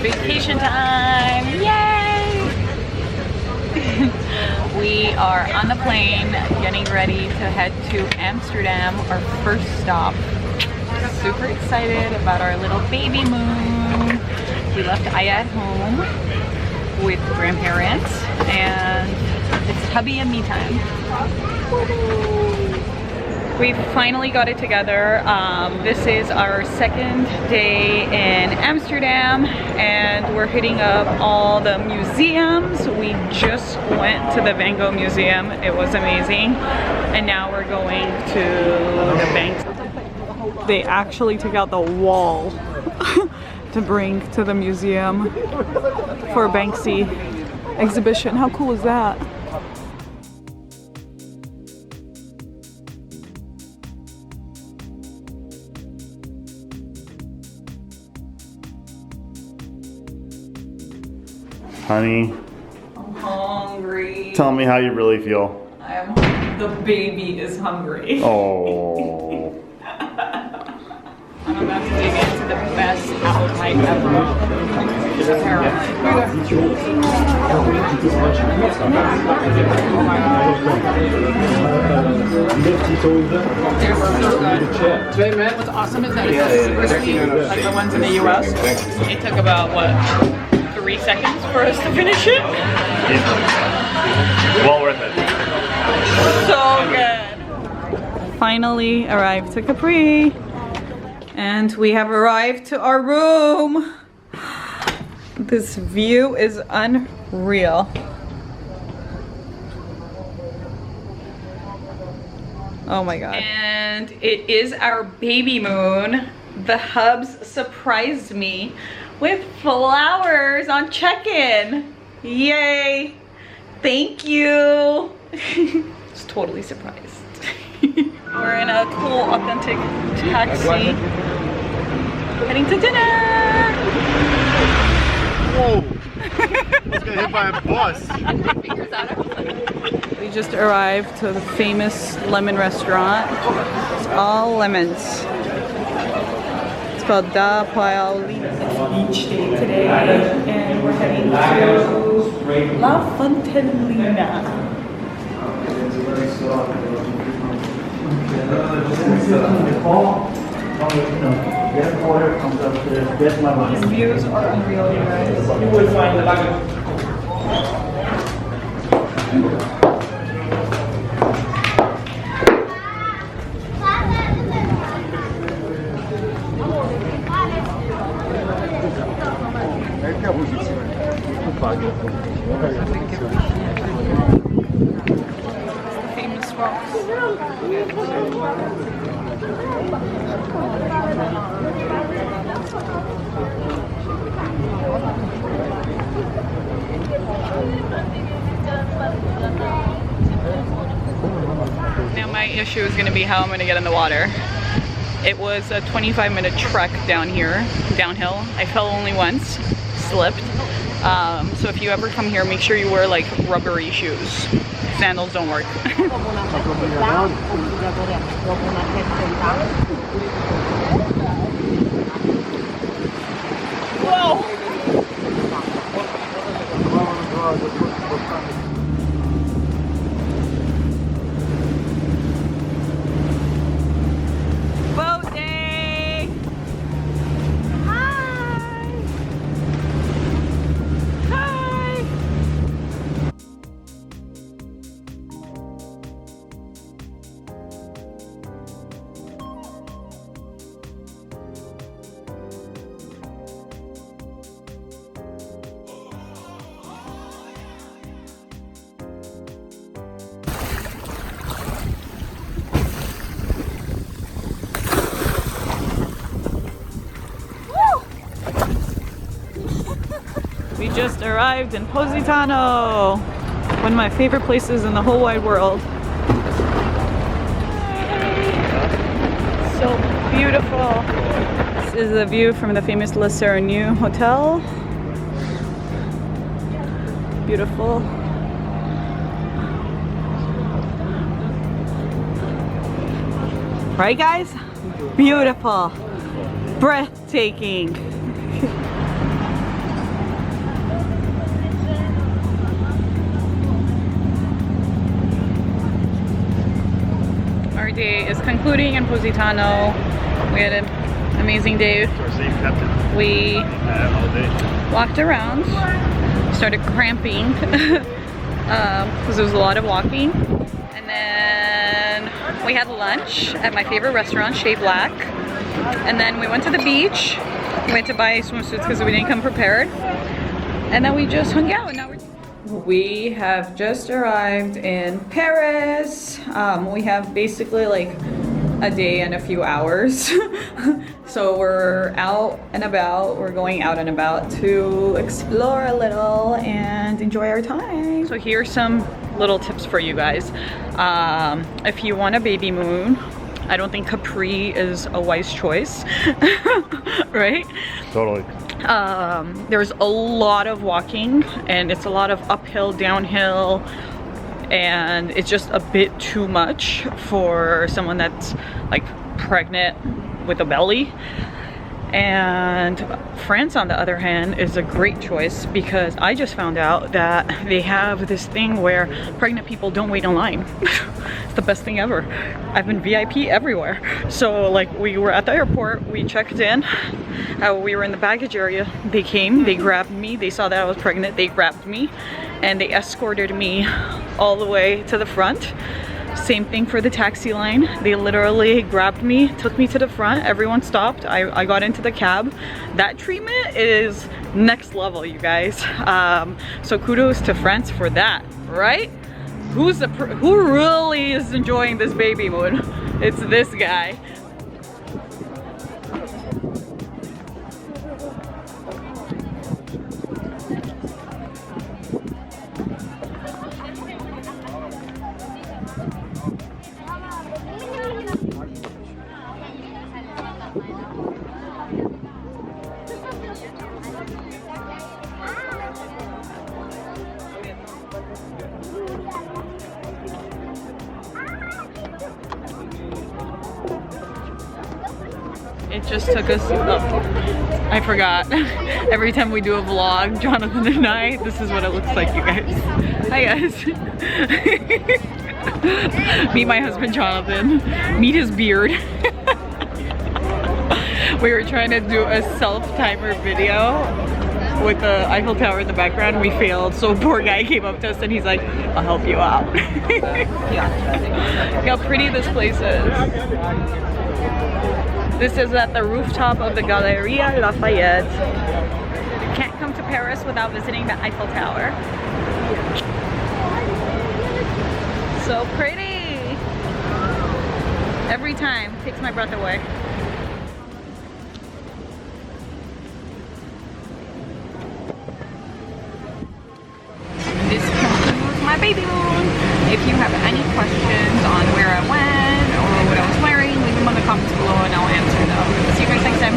Vacation time! Yay! We are on the plane getting ready to head to Amsterdam, our first stop. Super excited about our little Babymoon. We left Aya at home with grandparents and it's hubby and me time. We finally got it together. This is our second day in Amsterdam and we're hitting up all the museums. We just went to the Van Gogh Museum. It was amazing. And now we're going to the banks. They actually took out the wall to bring to the museum for a Banksy exhibition. How cool is that? Honey, I'm hungry. tell me how you really feel. The baby is hungry. Oh. I'm about to dig into the best appetite ever. Apparently. What's awesome is that it's super sweet, like the ones in the US. It took about, what, 3 seconds for us to finish it? Well worth it. So good. Finally arrived to Capri. And we have arrived to our room. This view is unreal. Oh my god. And it is our Babymoon. The hubs surprised me with flowers on check-in. Yay. Thank you. It's totally surprised. We're in a cool, authentic taxi. Heading to dinner. Whoa. Let's get hit by a bus. We just arrived to the famous lemon restaurant. It's all lemons. It's called Paolina. It's beach day today, and we're heading to La Fontelina. These views are unreal, you guys. You will find the luggage. Famous rocks. Now my issue is going to be how I'm going to get in the water. It was a 25-minute trek down here, downhill. I fell only once, slipped. So if you ever come here, make sure you wear like rubbery shoes. Sandals don't work. Whoa! Boat day! Hi! Hi! We just arrived in Positano, one of my favorite places in the whole wide world. So beautiful. This is the view from the famous Le Gerranio Hotel. Beautiful. Right, guys? Beautiful. Breathtaking. day is concluding in Positano. We had an amazing day. We walked around, started cramping because there was a lot of walking, and then we had lunch at my favorite restaurant, Chez Black, and then we went to the beach. We went to buy swimsuits because we didn't come prepared, and then we just hung out. And now we have just arrived in Paris. We have basically like a day and a few hours. So we're out and about. We're going out and about to explore a little and enjoy our time. So here's some little tips for you guys. If you want a Babymoon, I don't think Capri is a wise choice. Right? Totally. There's a lot of walking, and it's a lot of uphill, downhill, and it's just a bit too much for someone that's like pregnant with a belly. And France, on the other hand, is a great choice because I just found out that they have this thing where pregnant people don't wait in line. It's the best thing ever. I've been VIP everywhere. So like, we were at the airport, we checked in, we were in the baggage area. They came, they grabbed me, they saw that I was pregnant, they grabbed me, and they escorted me all the way to the front. Same thing for the taxi line. They literally grabbed me, took me to the front, everyone stopped, I got into the cab. That treatment is next level, you guys. So kudos to France for that, right? Who really is enjoying this Babymoon? It's this guy. It just took us, oh, I forgot. Every time we do a vlog, Jonathan and I, this is what it looks like, you guys. Hi guys. Meet my husband Jonathan. Meet his beard. We were trying to do a self-timer video with the Eiffel Tower in the background. We failed, so a poor guy came up to us and he's like, I'll help you out. Look how pretty this place is. This is at the rooftop of the Galeries Lafayette. You can't come to Paris without visiting the Eiffel Tower. So pretty. Every time, takes my breath away. This concludes my Babymoon. If you have any questions on where I went or what I was wearing, leave them in the comments below and I'll answer them. See you guys next time.